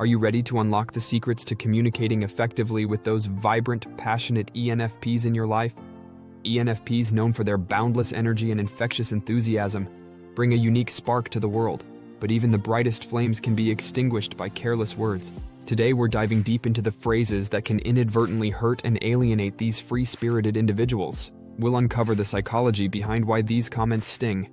Are you ready to unlock the secrets to communicating effectively with those vibrant, passionate ENFPs in your life? ENFPs, known for their boundless energy and infectious enthusiasm, bring a unique spark to the world, but even the brightest flames can be extinguished by careless words. Today, we're diving deep into the phrases that can inadvertently hurt and alienate these free-spirited individuals. We'll uncover the psychology behind why these comments sting,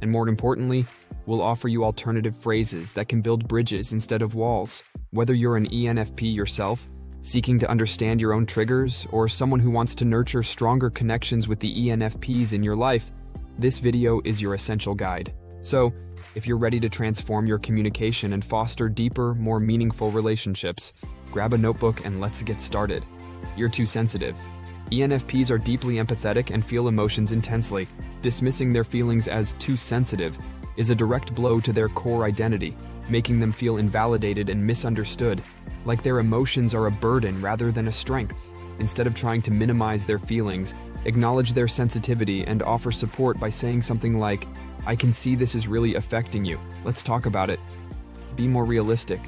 and more importantly, we'll offer you alternative phrases that can build bridges instead of walls. Whether you're an ENFP yourself, seeking to understand your own triggers, or someone who wants to nurture stronger connections with the ENFPs in your life, this video is your essential guide. So, if you're ready to transform your communication and foster deeper, more meaningful relationships, grab a notebook and let's get started. You're too sensitive. ENFPs are deeply empathetic and feel emotions intensely. Dismissing their feelings as too sensitive is a direct blow to their core identity, making them feel invalidated and misunderstood, like their emotions are a burden rather than a strength. Instead of trying to minimize their feelings, acknowledge their sensitivity and offer support by saying something like, "I can see this is really affecting you. Let's talk about it." Be more realistic.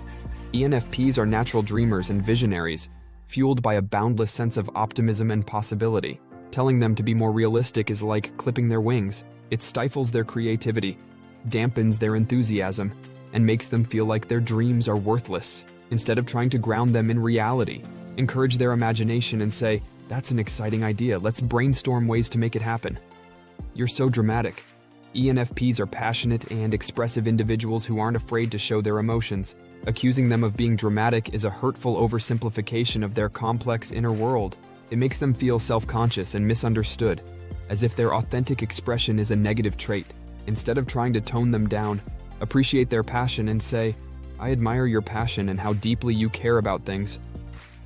ENFPs are natural dreamers and visionaries, fueled by a boundless sense of optimism and possibility. Telling them to be more realistic is like clipping their wings. It stifles their creativity, dampens their enthusiasm, and makes them feel like their dreams are worthless. Instead of trying to ground them in reality, encourage their imagination and say, "That's an exciting idea, let's brainstorm ways to make it happen." You're so dramatic. ENFPs are passionate and expressive individuals who aren't afraid to show their emotions. Accusing them of being dramatic is a hurtful oversimplification of their complex inner world. It makes them feel self-conscious and misunderstood, as if their authentic expression is a negative trait. Instead of trying to tone them down, appreciate their passion and say, "I admire your passion and how deeply you care about things.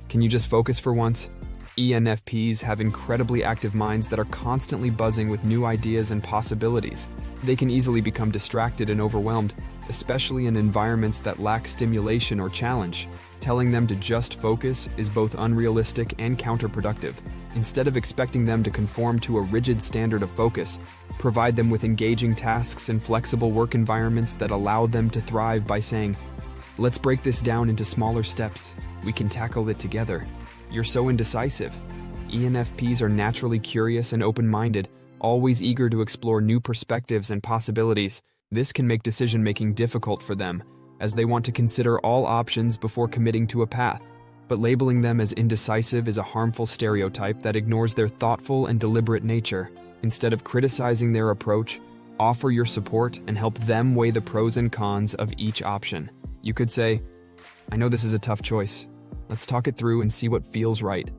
Can you just focus for once?" ENFPs have incredibly active minds that are constantly buzzing with new ideas and possibilities. They can easily become distracted and overwhelmed, especially in environments that lack stimulation or challenge. Telling them to just focus is both unrealistic and counterproductive. Instead of expecting them to conform to a rigid standard of focus, provide them with engaging tasks and flexible work environments that allow them to thrive by saying, "Let's break this down into smaller steps. We can tackle it together." You're so indecisive. ENFPs are naturally curious and open-minded, always eager to explore new perspectives and possibilities. This can make decision-making difficult for them, as they want to consider all options before committing to a path. But labeling them as indecisive is a harmful stereotype that ignores their thoughtful and deliberate nature. Instead of criticizing their approach, offer your support and help them weigh the pros and cons of each option. You could say, "I know this is a tough choice. Let's talk it through and see what feels right."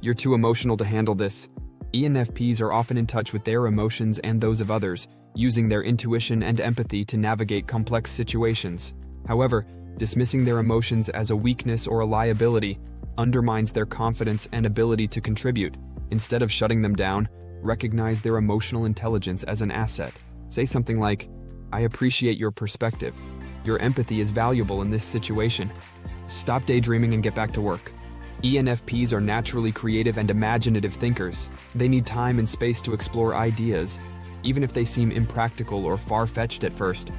You're too emotional to handle this. ENFPs are often in touch with their emotions and those of others, using their intuition and empathy to navigate complex situations. However, dismissing their emotions as a weakness or a liability undermines their confidence and ability to contribute. Instead of shutting them down, recognize their emotional intelligence as an asset. Say something like, "I appreciate your perspective. Your empathy is valuable in this situation. Stop daydreaming and get back to work." ENFPs are naturally creative and imaginative thinkers. They need time and space to explore ideas, even if they seem impractical or far-fetched at first.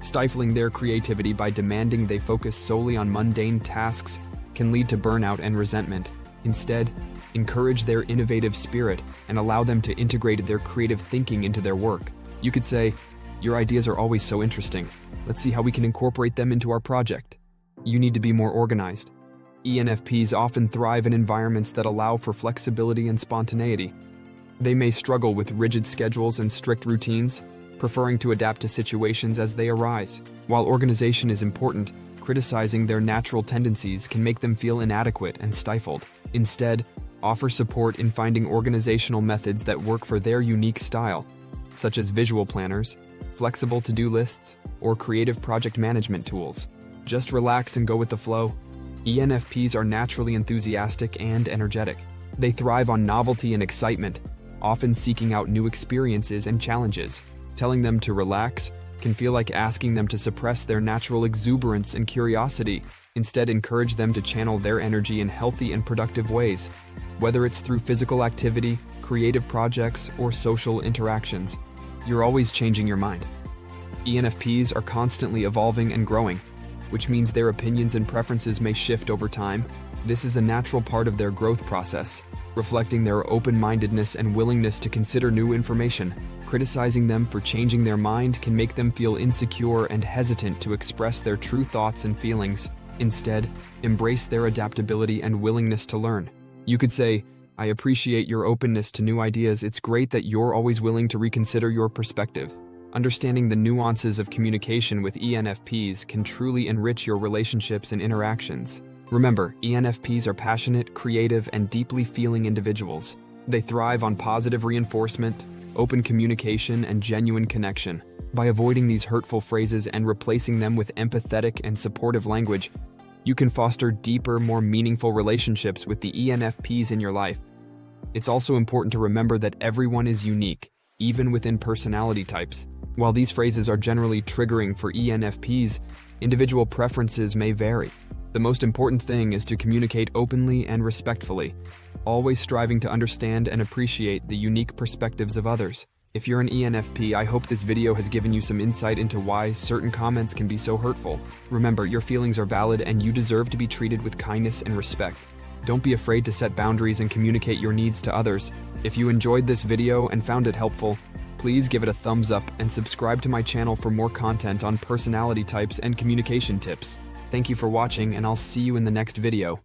Stifling their creativity by demanding they focus solely on mundane tasks can lead to burnout and resentment. Instead, encourage their innovative spirit and allow them to integrate their creative thinking into their work. You could say, "Your ideas are always so interesting. Let's see how we can incorporate them into our project." You need to be more organized. ENFPs often thrive in environments that allow for flexibility and spontaneity. They may struggle with rigid schedules and strict routines, preferring to adapt to situations as they arise. While organization is important, criticizing their natural tendencies can make them feel inadequate and stifled. Instead, offer support in finding organizational methods that work for their unique style, such as visual planners, flexible to-do lists, or creative project management tools. Just relax and go with the flow. ENFPs are naturally enthusiastic and energetic. They thrive on novelty and excitement, often seeking out new experiences and challenges. Telling them to relax can feel like asking them to suppress their natural exuberance and curiosity. Instead, encourage them to channel their energy in healthy and productive ways, whether it's through physical activity, creative projects, or social interactions. You're always changing your mind. ENFPs are constantly evolving and growing. which means their opinions and preferences may shift over time. This is a natural part of their growth process, reflecting their open-mindedness and willingness to consider new information. Criticizing them for changing their mind can make them feel insecure and hesitant to express their true thoughts and feelings. Instead, embrace their adaptability and willingness to learn. You could say, "I appreciate your openness to new ideas. It's great that you're always willing to reconsider your perspective." Understanding the nuances of communication with ENFPs can truly enrich your relationships and interactions. Remember, ENFPs are passionate, creative, and deeply feeling individuals. They thrive on positive reinforcement, open communication, and genuine connection. By avoiding these hurtful phrases and replacing them with empathetic and supportive language, you can foster deeper, more meaningful relationships with the ENFPs in your life. It's also important to remember that everyone is unique, even within personality types. While these phrases are generally triggering for ENFPs, individual preferences may vary. The most important thing is to communicate openly and respectfully, always striving to understand and appreciate the unique perspectives of others. If you're an ENFP, I hope this video has given you some insight into why certain comments can be so hurtful. Remember, your feelings are valid and you deserve to be treated with kindness and respect. Don't be afraid to set boundaries and communicate your needs to others. If you enjoyed this video and found it helpful, please give it a thumbs up and subscribe to my channel for more content on personality types and communication tips. Thank you for watching, and I'll see you in the next video.